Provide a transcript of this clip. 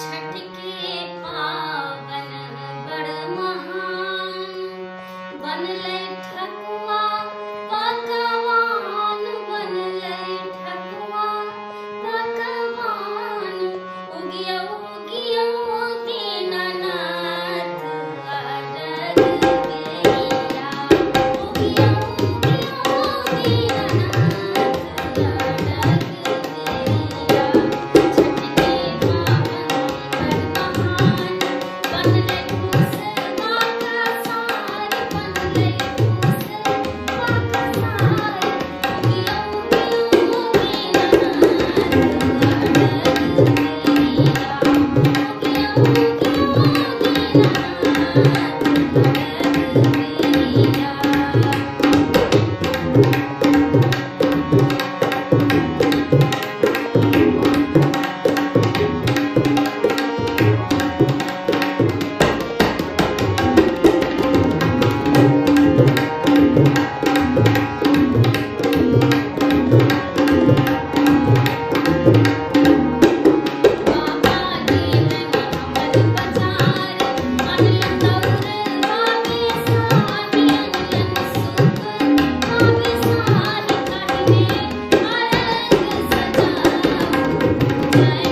छठ के पावन बड़ महान बनलै ठकुआ पकवान बनलै ठकुआ पकवान उगियो उगियो दीनानाथ अरग बेरिया उगियो उगियो दीनानाथ अरग बेरिया छठ के पावन बड़ महान बनलै फूसवा का सार बनलै फूसवा का सार उगियो उगियो दीनानाथ अरग बेरिया उगियो उगियो दीनानाथ अरग बेरिया। बाबा दीन मोहम्मद पधार अनलन दौरवा में सानी अनलन सुख भावे सार काढ़ने अरग सजाऊ जय